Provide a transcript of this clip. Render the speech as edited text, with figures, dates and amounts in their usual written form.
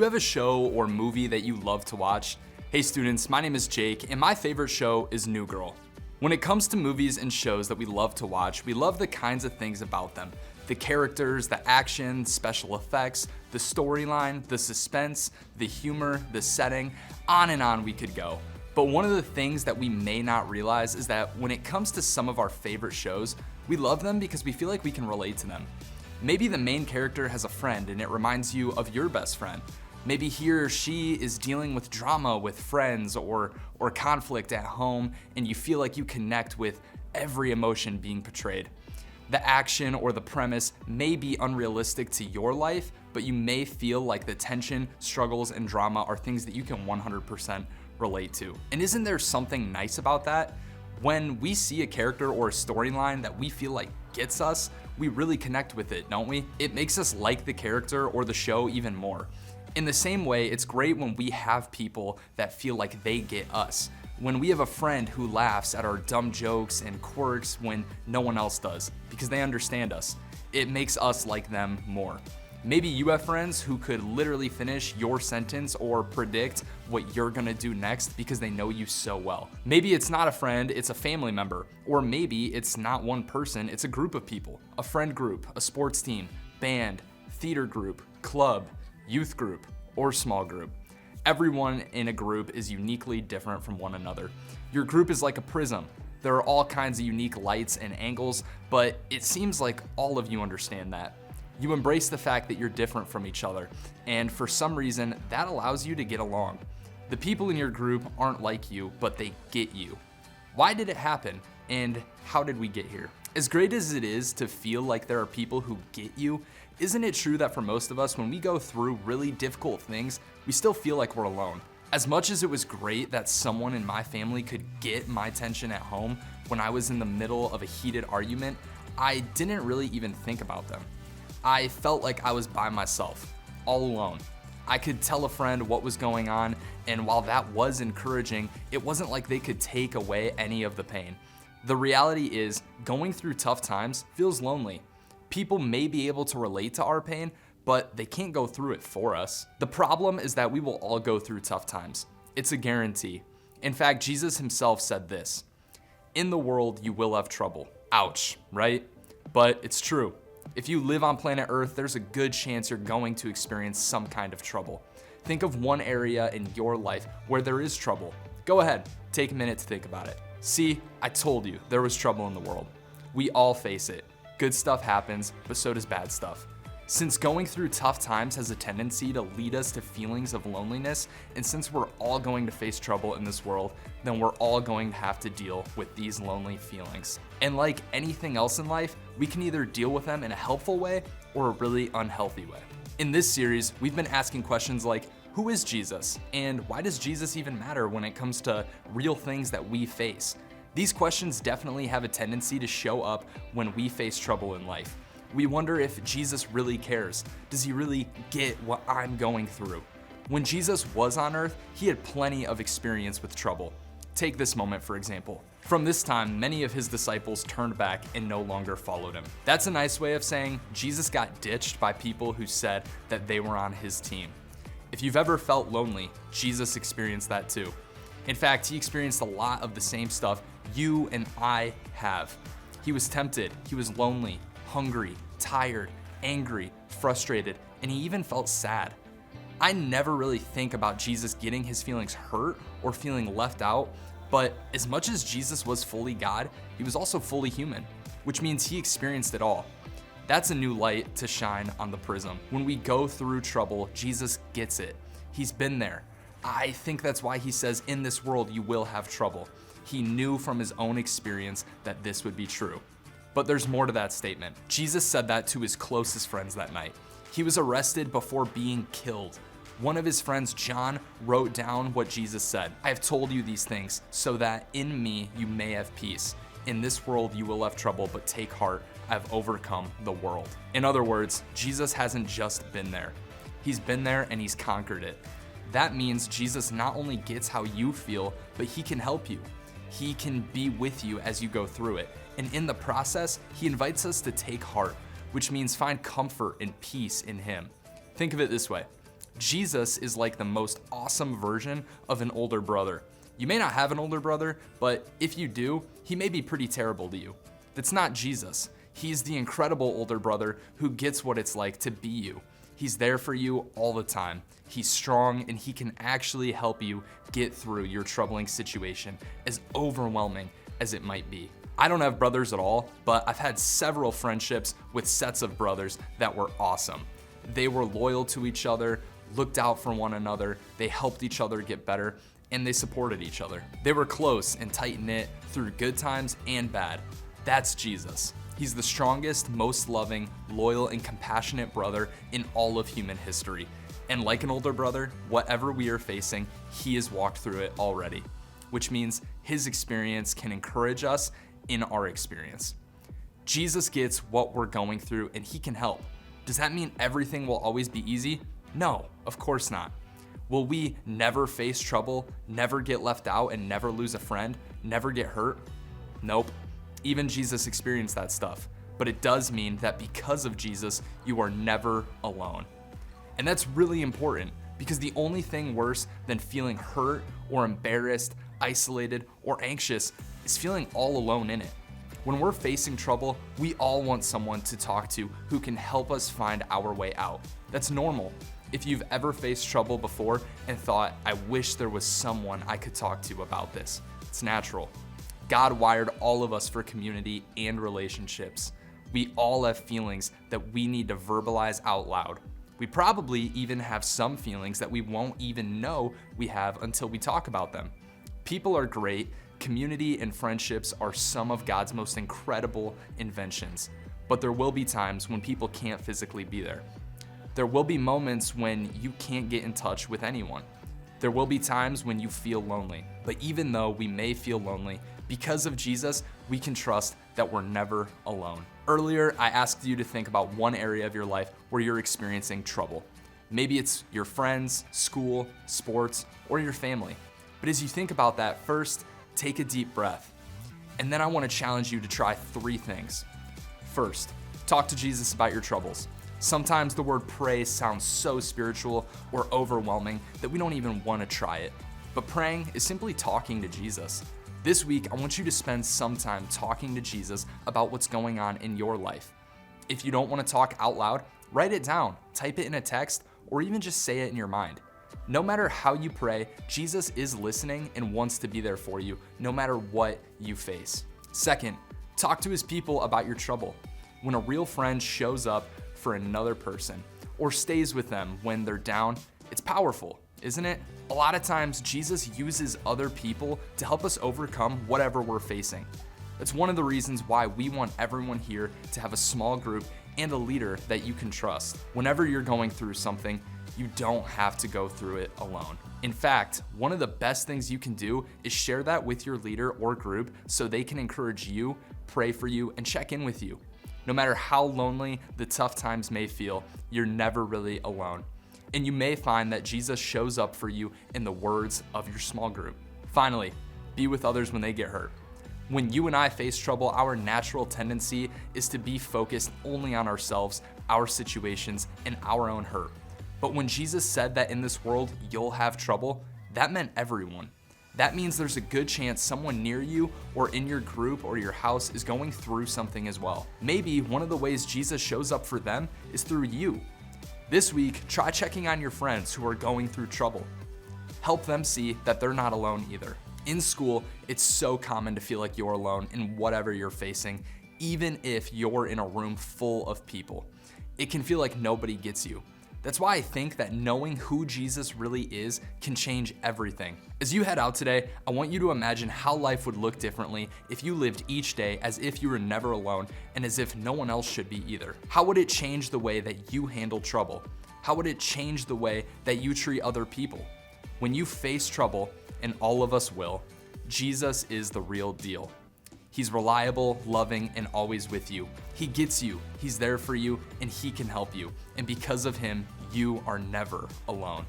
have a show or movie that you love to watch? Hey students, my name is Jake, and my favorite show is New Girl. When it comes to movies and shows that we love to watch, we love the kinds of things about them. The characters, the action, special effects, the storyline, the suspense, the humor, the setting, on and on we could go. But one of the things that we may not realize is that when it comes to some of our favorite shows, we love them because we feel like we can relate to them. Maybe the main character has a friend and it reminds you of your best friend. Maybe he or she is dealing with drama with friends or conflict at home, and you feel like you connect with every emotion being portrayed. The action or the premise may be unrealistic to your life, but you may feel like the tension, struggles, and drama are things that you can 100% relate to. And isn't there something nice about that? When we see a character or a storyline that we feel like gets us, we really connect with it, don't we? It makes us like the character or the show even more. In the same way, it's great when we have people that feel like they get us. When we have a friend who laughs at our dumb jokes and quirks when no one else does, because they understand us. It makes us like them more. Maybe you have friends who could literally finish your sentence or predict what you're gonna do next because they know you so well. Maybe it's not a friend, it's a family member. Or maybe it's not one person, it's a group of people. A friend group, a sports team, band, theater group, club, youth group, or small group. Everyone in a group is uniquely different from one another. Your group is like a prism. There are all kinds of unique lights and angles, but it seems like all of you understand that. You embrace the fact that you're different from each other, and for some reason, that allows you to get along. The people in your group aren't like you, but they get you. Why did it happen, and how did we get here? As great as it is to feel like there are people who get you, isn't it true that for most of us, when we go through really difficult things, we still feel like we're alone? As much as it was great that someone in my family could get my attention at home when I was in the middle of a heated argument, I didn't really even think about them. I felt like I was by myself, all alone. I could tell a friend what was going on, and while that was encouraging, it wasn't like they could take away any of the pain. The reality is, going through tough times feels lonely. People may be able to relate to our pain, but they can't go through it for us. The problem is that we will all go through tough times. It's a guarantee. In fact, Jesus himself said this, "In the world you will have trouble." Ouch, right? But it's true. If you live on planet Earth, there's a good chance you're going to experience some kind of trouble. Think of one area in your life where there is trouble. Go ahead, take a minute to think about it. See, I told you there was trouble in the world. We all face it. Good stuff happens, but so does bad stuff. Since going through tough times has a tendency to lead us to feelings of loneliness, and since we're all going to face trouble in this world, then we're all going to have to deal with these lonely feelings. And like anything else in life, we can either deal with them in a helpful way or a really unhealthy way. In this series, we've been asking questions like, who is Jesus? And why does Jesus even matter when it comes to real things that we face? These questions definitely have a tendency to show up when we face trouble in life. We wonder if Jesus really cares. Does he really get what I'm going through? When Jesus was on earth, he had plenty of experience with trouble. Take this moment, for example. From this time, many of his disciples turned back and no longer followed him. That's a nice way of saying Jesus got ditched by people who said that they were on his team. If you've ever felt lonely, Jesus experienced that too. In fact, he experienced a lot of the same stuff you and I have. He was tempted, he was lonely, hungry, tired, angry, frustrated, and he even felt sad. I never really think about Jesus getting his feelings hurt or feeling left out, but as much as Jesus was fully God, he was also fully human, which means he experienced it all. That's a new light to shine on the prism. When we go through trouble, Jesus gets it. He's been there. I think that's why he says, in this world you will have trouble. He knew from his own experience that this would be true. But there's more to that statement. Jesus said that to his closest friends that night. He was arrested before being killed. One of his friends, John, wrote down what Jesus said. "I have told you these things so that in me you may have peace. In this world you will have trouble, but take heart, I have overcome the world." In other words, Jesus hasn't just been there. He's been there and he's conquered it. That means Jesus not only gets how you feel, but he can help you. He can be with you as you go through it. And in the process, he invites us to take heart, which means find comfort and peace in him. Think of it this way. Jesus is like the most awesome version of an older brother. You may not have an older brother, but if you do, he may be pretty terrible to you. That's not Jesus. He's the incredible older brother who gets what it's like to be you. He's there for you all the time. He's strong and he can actually help you get through your troubling situation, as overwhelming as it might be. I don't have brothers at all, but I've had several friendships with sets of brothers that were awesome. They were loyal to each other, looked out for one another, they helped each other get better, and they supported each other. They were close and tight-knit through good times and bad. That's Jesus. He's the strongest, most loving, loyal, and compassionate brother in all of human history. And like an older brother, whatever we are facing, he has walked through it already, which means his experience can encourage us in our experience. Jesus gets what we're going through and he can help. Does that mean everything will always be easy? No, of course not. Will we never face trouble, never get left out, and never lose a friend, never get hurt? Nope. Even Jesus experienced that stuff. But it does mean that because of Jesus, you are never alone. And that's really important because the only thing worse than feeling hurt or embarrassed, isolated, or anxious is feeling all alone in it. When we're facing trouble, we all want someone to talk to who can help us find our way out. That's normal. If you've ever faced trouble before and thought, I wish there was someone I could talk to about this, it's natural. God wired all of us for community and relationships. We all have feelings that we need to verbalize out loud. We probably even have some feelings that we won't even know we have until we talk about them. People are great. Community and friendships are some of God's most incredible inventions, but there will be times when people can't physically be there. There will be moments when you can't get in touch with anyone. There will be times when you feel lonely, but even though we may feel lonely, because of Jesus, we can trust that we're never alone. Earlier, I asked you to think about one area of your life where you're experiencing trouble. Maybe it's your friends, school, sports, or your family. But as you think about that, first, take a deep breath. And then I want to challenge you to try 3 things. First, talk to Jesus about your troubles. Sometimes the word pray sounds so spiritual or overwhelming that we don't even want to try it. But praying is simply talking to Jesus. This week, I want you to spend some time talking to Jesus about what's going on in your life. If you don't want to talk out loud, write it down, type it in a text, or even just say it in your mind. No matter how you pray, Jesus is listening and wants to be there for you, no matter what you face. Second, talk to his people about your trouble. When a real friend shows up for another person or stays with them when they're down, it's powerful, isn't it? A lot of times, Jesus uses other people to help us overcome whatever we're facing. That's one of the reasons why we want everyone here to have a small group and a leader that you can trust. Whenever you're going through something, you don't have to go through it alone. In fact, one of the best things you can do is share that with your leader or group so they can encourage you, pray for you, and check in with you. No matter how lonely the tough times may feel, you're never really alone. And you may find that Jesus shows up for you in the words of your small group. Finally, be with others when they get hurt. When you and I face trouble, our natural tendency is to be focused only on ourselves, our situations, and our own hurt. But when Jesus said that in this world you'll have trouble, that meant everyone. That means there's a good chance someone near you or in your group or your house is going through something as well. Maybe one of the ways Jesus shows up for them is through you. This week, try checking on your friends who are going through trouble. Help them see that they're not alone either. In school, it's so common to feel like you're alone in whatever you're facing, even if you're in a room full of people. It can feel like nobody gets you. That's why I think that knowing who Jesus really is can change everything. As you head out today, I want you to imagine how life would look differently if you lived each day as if you were never alone and as if no one else should be either. How would it change the way that you handle trouble? How would it change the way that you treat other people? When you face trouble, and all of us will, Jesus is the real deal. He's reliable, loving, and always with you. He gets you, he's there for you, and he can help you. And because of him, you are never alone.